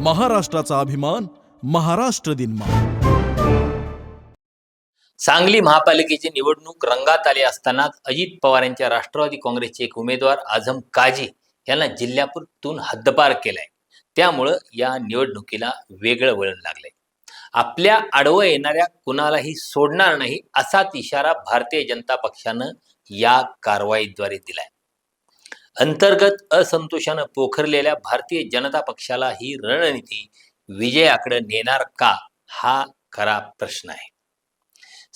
महाराष्ट्राचा अभिमान, महाराष्ट्र दिन. सांगली महापालिकेची निवडणूक रंगात आली असतानाच अजित पवार यांच्या राष्ट्रवादी काँग्रेसचे एक उमेदवार आझम काझी यांना जिल्ह्यातून हद्दपार केलाय. त्यामुळं या निवडणुकीला वेगळं वळण लागलंय. आपल्या आडवं येणाऱ्या कुणालाही सोडणार नाही असाच इशारा भारतीय जनता पक्षानं या कारवाईद्वारे दिलाय. अंतर्गत असंतोषानं पोखरलेल्या भारतीय जनता पक्षाला ही रणनीती विजयाकडे नेणार का, हा खरा प्रश्न आहे.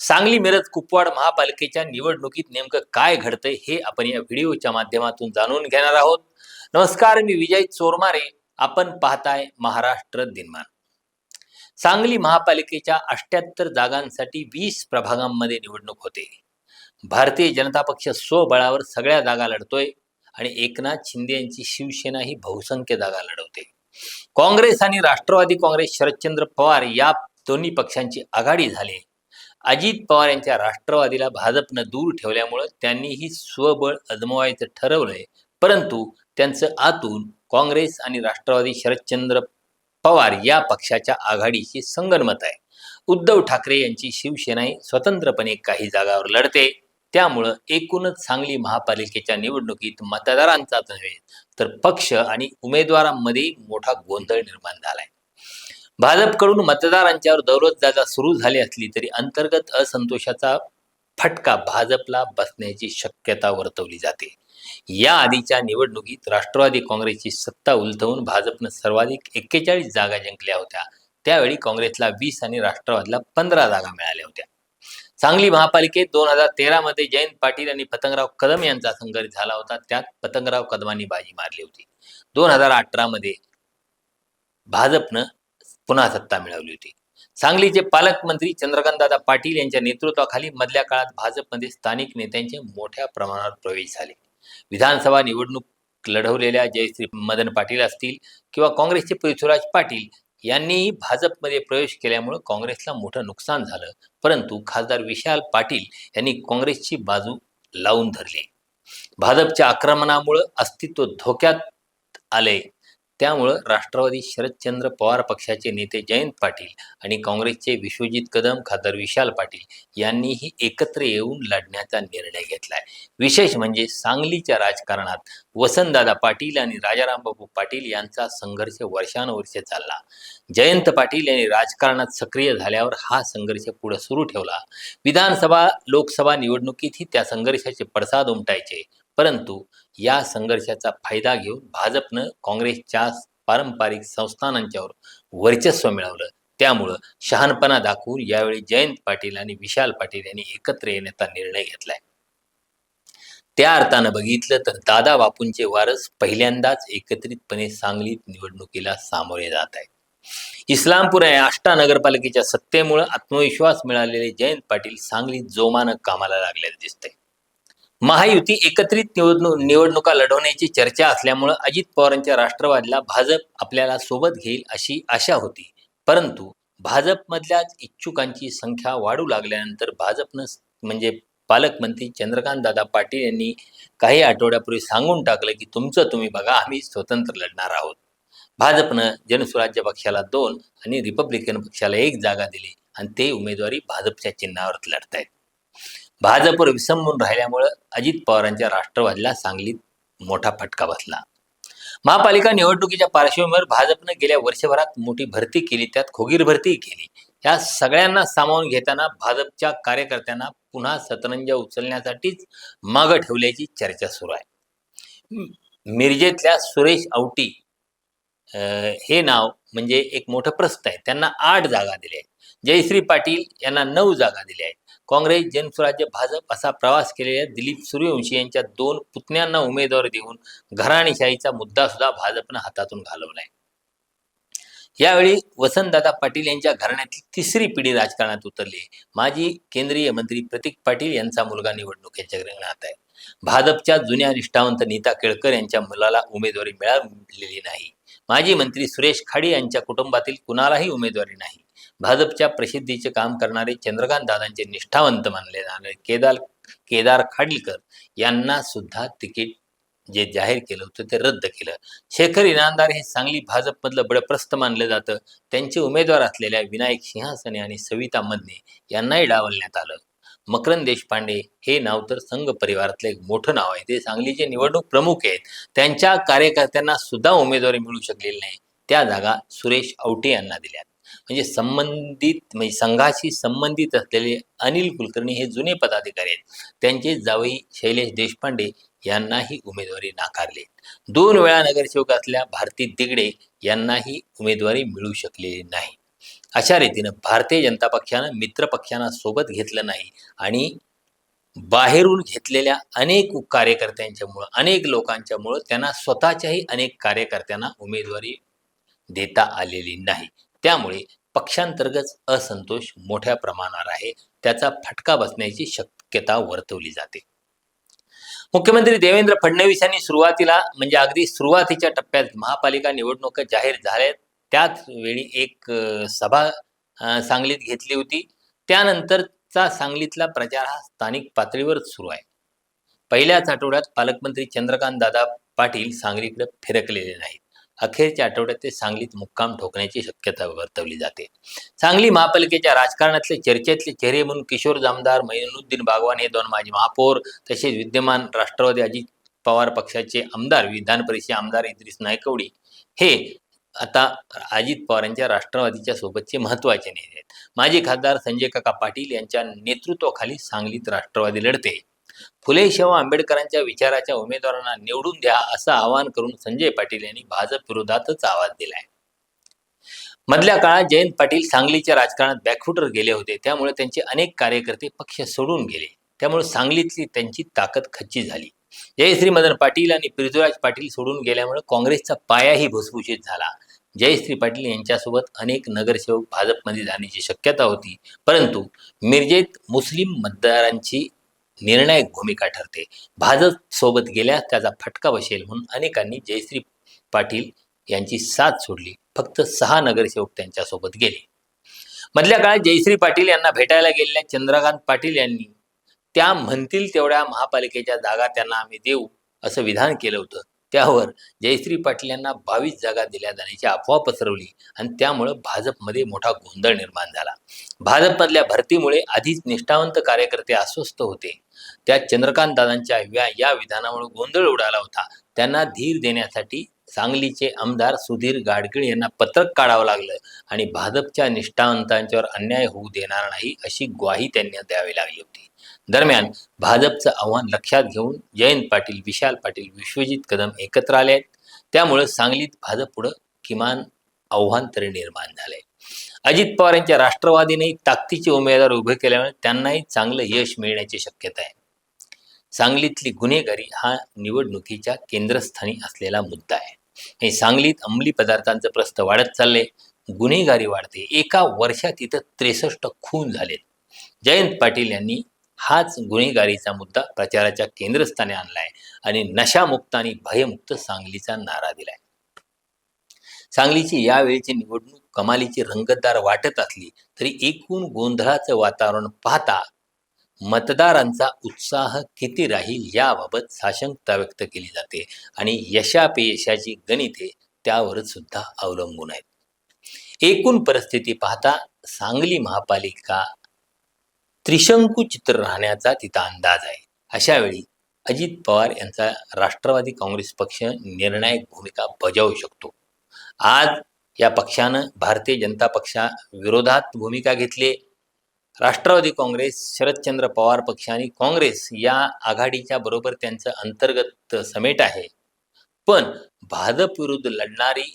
सांगली मिरज कुपवाड महापालिकेच्या निवडणुकीत नेमकं काय घडतंय हे आपण या व्हिडिओच्या माध्यमातून जाणून घेणार आहोत. नमस्कार, मी विजय चोरमारे. आपण पाहताय महाराष्ट्र दिनमान. सांगली महापालिकेच्या 78 जागांसाठी 20 प्रभागांमध्ये निवडणूक होते. भारतीय जनता पक्ष स्वबळावर सगळ्या जागा लढतोय आणि एकनाथ शिंदे यांची शिवसेना ही बहुसंख्य जागा लढवते. काँग्रेस आणि राष्ट्रवादी काँग्रेस शरदचंद्र पवार या दोन्ही पक्षांची आघाडी झाली. अजित पवार यांच्या राष्ट्रवादीला भाजपनं दूर ठेवल्यामुळे त्यांनीही स्वबळ अजमावायचं ठरवलंय. परंतु त्यांचं आतून काँग्रेस आणि राष्ट्रवादी शरदचंद्र पवार या पक्षाच्या आघाडीची संगनमत आहे. उद्धव ठाकरे यांची शिवसेनाही स्वतंत्रपणे काही जागावर लढते. त्यामुळं एकूणच सांगली महापालिकेच्या निवडणुकीत मतदारांचाच नव्हे तर पक्ष आणि उमेदवारांमध्ये मोठा गोंधळ निर्माण झालाय. भाजपकडून मतदारांच्यावर दौलतजादा सुरू झाली असली तरी अंतर्गत असंतोषाचा फटका भाजपला बसण्याची शक्यता वर्तवली जाते. या आधीच्या निवडणुकीत राष्ट्रवादी काँग्रेसची सत्ता उलथवून भाजपनं सर्वाधिक 41 जागा जिंकल्या होत्या. त्यावेळी काँग्रेसला 20 आणि राष्ट्रवादीला 15 जागा मिळाल्या होत्या. सांगली महापालिकेत 2013 मध्ये जयंत पाटील आणि पतंगराव कदम यांचा संघर्ष झाला होता. त्यात पतंगराव कदमांनी बाजी मारली होती. 2018 मध्ये भाजपनं पुन्हा सत्ता मिळवली होती. सांगलीचे पालकमंत्री चंद्रकांतदादा पाटील यांच्या नेतृत्वाखाली मधल्या काळात भाजपमध्ये स्थानिक नेत्यांचे मोठ्या प्रमाणावर प्रवेश झाले. विधानसभा निवडणूक लढवलेल्या जयश्री मदन पाटील असतील किंवा काँग्रेसचे पृथ्वीराज पाटील यांनीही भाजपमध्ये प्रवेश केल्यामुळे काँग्रेसला मोठं नुकसान झालं. परंतु खासदार विशाल पाटील यांनी काँग्रेसची बाजू लावून धरली. भाजपच्या आक्रमणामुळे अस्तित्व धोक्यात आले. त्यामुळं राष्ट्रवादी शरदचंद्र पवार पक्षाचे नेते जयंत पाटील आणि काँग्रेसचे विश्वजित कदम, खासदार विशाल पाटील यांनीही एकत्र येऊन लढण्याचा निर्णय घेतलाय. विशेष म्हणजे सांगलीच्या राजकारणात वसंतदादा पाटील आणि राजारामबापू पाटील यांचा संघर्ष वर्षानुवर्षे चालला. जयंत पाटील यांनी राजकारणात सक्रिय झाल्यावर हा संघर्ष पुढे सुरू ठेवला. विधानसभा लोकसभा निवडणुकीतही त्या संघर्षाचे पडसाद उमटायचे. परंतु या संघर्षाचा फायदा घेऊन भाजपनं काँग्रेसच्या पारंपरिक संस्थानांच्यावर वर्चस्व मिळवलं. त्यामुळं शहाणपणा दाखवून यावेळी जयंत पाटील आणि विशाल पाटील यांनी एकत्र येण्याचा निर्णय घेतलाय. त्या अर्थानं बघितलं तर दादा बापूंचे वारस पहिल्यांदाच एकत्रितपणे सांगलीत निवडणुकीला सामोरे जात आहेत. इस्लामपूर आणि आष्टा नगरपालिकेच्या सत्तेमुळे आत्मविश्वास मिळालेले जयंत पाटील सांगलीत जोमानं कामाला लागलेले दिसते. महायुती एकत्रित निवडणुका लढवण्याची चर्चा असल्यामुळे अजित पवारांच्या राष्ट्रवादीला भाजप आपल्याला सोबत घेईल अशी आशा होती. परंतु भाजपमधल्याच इच्छुकांची संख्या वाढू लागल्यानंतर भाजपनं म्हणजे पालकमंत्री चंद्रकांतदादा पाटील यांनी काही आठवड्यापूर्वी सांगून टाकलं की तुमचं तुम्ही बघा, आम्ही स्वतंत्र लढणार आहोत. भाजपनं जनसुराज्य पक्षाला 2 आणि रिपब्लिकन पक्षाला 1 जागा दिली आणि ते उमेदवारी भाजपच्या चिन्हावर लढतायत. भाजपवर विसंबून राहिल्यामुळे अजित पवारांच्या राष्ट्रवादीला सांगलीत मोठा फटका बसला. महापालिका निवडणुकीच्या पार्श्वभूमीवर भाजपनं गेल्या वर्षभरात मोठी भरती केली, त्यात खोगीर भरती केली. या सगळ्यांना सामावून घेताना भाजपच्या कार्यकर्त्यांना पुन्हा सतरंजा उचलण्यासाठीच मागं ठेवल्याची चर्चा सुरू आहे. मिरजेतल्या सुरेश औटी हे नाव म्हणजे एक मोठं प्रस्थ आहे. त्यांना 8 जागा दिल्या आहेत. जयश्री पाटील यांना 9 जागा दिल्या आहेत. काँग्रेस, जनसुराज्य, भाजप असा प्रवास केलेल्या दिलीप सूर्यवंशी यांच्या 2 पुतण्यांना उमेदवारी देऊन घराणेशाहीचा मुद्दा सुद्धा भाजपनं हातातून घालवलाय. यावेळी वसंतदादा पाटील यांच्या घराण्यातली 3री पिढी राजकारणात उतरली. माजी केंद्रीय मंत्री प्रतीक पाटील यांचा मुलगा निवडणुकीच्या रिंगणात आहे. भाजपच्या जुन्या निष्ठावंत नीता केळकर यांच्या मुलाला उमेदवारी मिळालेली नाही. माजी मंत्री सुरेश खाडी यांच्या कुटुंबातील कुणालाही उमेदवारी नाही. भाजपच्या प्रसिद्धीचे काम करणारे चंद्रकांतदादांचे निष्ठावंत मानले जाणारे केदार खाडीलकर यांना सुद्धा तिकीट जे जाहीर केलं होतं ते रद्द केलं. शेखर इनामदार हे सांगली भाजपमधलं बडप्रस्त मानलं जातं. त्यांचे उमेदवार असलेल्या विनायक सिंहासने आणि सविता मदने यांनाही डावलण्यात आलं. मकरंद देशपांडे हे नाव तर संघ परिवारातलं एक मोठं नाव आहे. ते सांगलीचे निवडणूक प्रमुख आहेत. त्यांच्या कार्यकर्त्यांना सुद्धा उमेदवारी मिळू शकलेली नाही. त्या जागा सुरेश औटे यांना दिल्यात. म्हणजे संघाशी संबंधित असलेले अनिल कुलकर्णी हे जुने पदाधिकारी आहेत. त्यांचे जावई शैलेश देशपांडे यांनाही उमेदवारी नाकारली. 2 वेळा नगरसेवक असलेल्या भारती दिगडे यांनाही उमेदवारी मिळू शकलेली नाही. अशा रीतीनं भारतीय जनता पक्षानं मित्र पक्षांना सोबत घेतलं नाही आणि बाहेरून घेतलेल्या अनेक कार्यकर्त्यांच्यामुळं, अनेक लोकांच्यामुळं त्यांना स्वतःच्याही अनेक कार्यकर्त्यांना उमेदवारी देता आलेली नाही. त्यामुळे पक्षांतर्गत असंतोष मोठ्या प्रमाणावर आहे. त्याचा फटका बसण्याची शक्यता वर्तवली जाते. मुख्यमंत्री देवेंद्र फडणवीस यांनी सुरुवातीला म्हणजे अगदी सुरुवातीच्या टप्प्यात महापालिका निवडणुका जाहीर झाल्या त्याच वेळी एक सभा सांगलीत घेतली होती. त्यानंतरचा सांगलीतला प्रचार हा स्थानिक पातळीवरच सुरू आहे. पहिल्याच आठवड्यात पालकमंत्री चंद्रकांत दादा पाटील सांगलीकडे फिरकलेले नाहीत. अखेरच्या आठवड्यात ते सांगलीत मुक्काम ठोकण्याची शक्यता वर्तवली जाते. सांगली महापालिकेच्या राजकारणातले चर्चेतले चेहरे म्हणून किशोर जामदार, मैनुद्दीन बागवान हे 2 माजी महापौर, तसेच विद्यमान राष्ट्रवादी अजित पवार पक्षाचे आमदार, विधान परिषद आमदार इद्रिस नायकवडी हे आता अजित पवारांच्या राष्ट्रवादीच्या सोबतचे महत्त्वाचे नेते आहेत. माजी खासदार संजय काका पाटील यांच्या नेतृत्वाखाली सांगलीत राष्ट्रवादी लढते. फुले शाहू आंबेडकरांच्या विचाराच्या उमेदवारांना निवडून द्या असं आवाहन करून संजय पाटील यांनी भाजप विरोधातच आवाज दिलाय. मधल्या काळात जयंत पाटील सांगलीच्या राजकारणात बॅकफुटर गेले होते. त्यामुळे त्यांचे अनेक कार्यकर्ते पक्ष सोडून गेले. त्यामुळे सांगलीतली त्यांची ताकद खच्ची झाली. जयश्री मदन पाटील आणि पृथ्वीराज पाटील सोडून गेल्यामुळे काँग्रेसचा पायाही भुसभुशीत झाला. जयश्री पाटील यांच्यासोबत अनेक नगरसेवक भाजपमध्ये जाण्याची शक्यता होती, परंतु मिरजेत मुस्लिम मतदारांची निर्णायक भूमिका ठरते. भाजप सोबत गेल्यास त्याचा फटका बसेल म्हणून अनेकांनी जयश्री पाटील यांची साथ सोडली. फक्त 6 नगरसेवक त्यांच्यासोबत गेले. मधल्या काळात जयश्री पाटील यांना भेटायला गेलेल्या चंद्रकांत पाटील यांनी त्या म्हणतील तेवढ्या महापालिकेच्या जागा त्यांना आम्ही देऊ असं विधान केलं होतं. त्यावर जयश्री पाटील यांना 22 जागा दिल्या जाण्याची अफवा पसरवली आणि त्यामुळं भाजपमध्ये मोठा गोंधळ निर्माण झाला. भाजपमधल्या भरतीमुळे आधीच निष्ठावंत कार्यकर्ते अस्वस्थ होते. त्यात चंद्रकांत दादांच्या या विधानामुळे गोंधळ उडाला होता. त्यांना धीर देण्यासाठी सांगलीचे आमदार सुधीर गाडगीळ यांना पत्रक काढावं लागलं आणि भाजपच्या निष्ठावंतांच्यावर अन्याय होऊ देणार नाही अशी ग्वाही त्यांनी द्यावी लागली होती. दरम्यान भाजपचं आव्हान लक्षात घेऊन जयंत पाटील, विशाल पाटील, विश्वजित कदम एकत्र आले आहेत. त्यामुळे सांगलीत भाजप पुढं किमान आव्हान तरी निर्माण झालंय. अजित पवार यांच्या राष्ट्रवादीनेही ताकदीचे उमेदवार उभे केल्यामुळे त्यांनाही चांगलं यश मिळण्याची शक्यता आहे. सांगलीतली गुन्हेगारी हा निवडणुकीच्या केंद्रस्थानी असलेला मुद्दा आहे. हे सांगलीत अंमली पदार्थांचं प्रस्त वाढत चाललंय. गुन्हेगारी वाढते. एका वर्षात इथं 63 खून झालेत. जयंत पाटील यांनी हाच गुन्हेगारीचा मुद्दा प्रचाराच्या केंद्रस्थानी आणलाय आणि नशामुक्त आणि भयमुक्त सांगलीचा नारा दिलाय. सांगलीची यावेळीची निवडणूक कमालीची रंगतदार वाटत असली तरी एकूण गोंधळाचं वातावरण पाहता मतदारांचा उत्साह किती राहील याबाबत साशंकता व्यक्त केली जाते आणि यशापयशाची गणिते त्यावरच सुद्धा अवलंबून आहेत. एकूण परिस्थिती पाहता सांगली महापालिका त्रिशंकू चित्र राहण्याचा तिचा अंदाज आहे. अशा वेळी अजित पवार यांचा राष्ट्रवादी काँग्रेस पक्ष निर्णायक भूमिका बजावू शकतो. आज या पक्षानं भारतीय जनता पक्षा विरोधात भूमिका घेतली. राष्ट्रवादी काँग्रेस, शरदचंद्र पवार पक्ष आणि काँग्रेस या आघाडीच्या बरोबर त्यांचं अंतर्गत समेट आहे. पण भाजप विरुद्ध लढणारी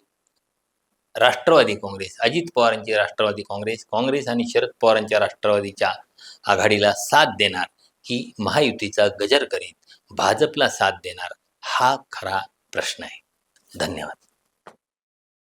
राष्ट्रवादी काँग्रेस, अजित पवारांची राष्ट्रवादी काँग्रेस, काँग्रेस आणि शरद पवारांच्या राष्ट्रवादीच्या आघाडीला साथ देणार की महायुतीचा गजर करीत भाजपला साथ देणार हा खरा प्रश्न आहे. धन्यवाद.